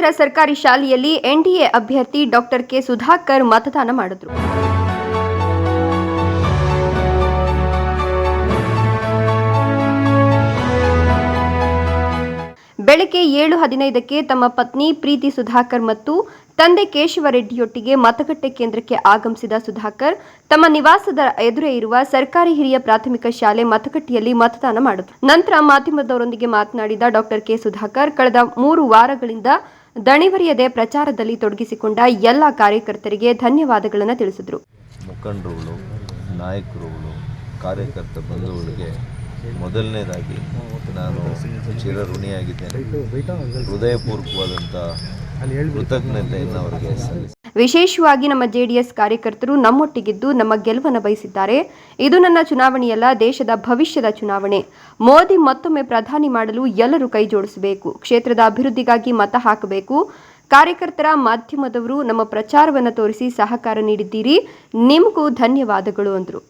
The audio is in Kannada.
ರಾಘವೇಂದ್ರ ಸರ್ಕಾರಿ ಶಾಲೆಯಲ್ಲಿ ಎನ್ಡಿಎ ಅಭ್ಯರ್ಥಿ ಡಾಕ್ಟರ್ ಕೆ ಸುಧಾಕರ್ ಮತದಾನ ಮಾಡಿದರು. ಬೆಳಗ್ಗೆ 7:15ಕ್ಕೆ ತಮ್ಮ ಪತ್ನಿ ಪ್ರೀತಿ ಸುಧಾಕರ್ ಮತ್ತು ತಂದೆ ಕೇಶವರೆಡ್ಡಿಯೊಟ್ಟಿಗೆ ಮತಗಟ್ಟೆ ಕೇಂದ್ರಕ್ಕೆ ಆಗಮಿಸಿದ ಸುಧಾಕರ್ ತಮ್ಮ ನಿವಾಸದ ಎದುರೇ ಇರುವ ಸರ್ಕಾರಿ ಹಿರಿಯ ಪ್ರಾಥಮಿಕ ಶಾಲೆ ಮತಗಟ್ಟೆಯಲ್ಲಿ ಮತದಾನ ಮಾಡಿದರು. ನಂತರ ಮಾಧ್ಯಮದವರೊಂದಿಗೆ ಮಾತನಾಡಿದ ಡಾಕ್ಟರ್ ಕೆ ಸುಧಾಕರ್ ಕಳೆದ 3 ವಾರಗಳಿಂದ ದಣಿವರಿಯದೆ ಪ್ರಚಾರದಲ್ಲಿ ತೊಡಗಿಸಿಕೊಂಡ ಎಲ್ಲ ಕಾರ್ಯಕರ್ತರಿಗೆ ಧನ್ಯವಾದಗಳನ್ನು ತಿಳಿಸಿದರು. ಮುಖಂಡರುಗಳು, ನಾಯಕರುಗಳು, ಕಾರ್ಯಕರ್ತ ಬಂಧುಗಳಿಗೆ ಮೊದಲನೇದಾಗಿ ನಾನು ಚಿರಋಣಿಯಾಗಿದ್ದೇನೆ. ಹೃದಯಪೂರ್ವಕವಾದಂಥ ಕೃತಜ್ಞತೆಯನ್ನು ಅವರಿಗೆ ಸಲ್ಲಿಸಿ. ವಿಶೇಷವಾಗಿ ನಮ್ಮ ಜೆಡಿಎಸ್ ಕಾರ್ಯಕರ್ತರು ನಮ್ಮೊಟ್ಟಿಗಿದ್ದು ನಮ್ಮ ಗೆಲುವನ್ನು ಬಯಸಿದ್ದಾರೆ. ಇದು ನನ್ನ ಚುನಾವಣೆಯಲ್ಲ, ದೇಶದ ಭವಿಷ್ಯದ ಚುನಾವಣೆ. ಮೋದಿ ಮತ್ತೊಮ್ಮೆ ಪ್ರಧಾನಿ ಮಾಡಲು ಎಲ್ಲರೂ ಕೈ ಜೋಡಿಸಬೇಕು. ಕ್ಷೇತ್ರದ ಅಭಿವೃದ್ಧಿಗಾಗಿ ಮತ ಹಾಕಬೇಕು. ಕಾರ್ಯಕರ್ತರ, ಮಾಧ್ಯಮದವರು ನಮ್ಮ ಪ್ರಚಾರವನ್ನು ತೋರಿಸಿ ಸಹಕಾರ ನೀಡಿದ್ದೀರಿ. ನಿಮಗೂ ಧನ್ಯವಾದಗಳು ಎಂದರು.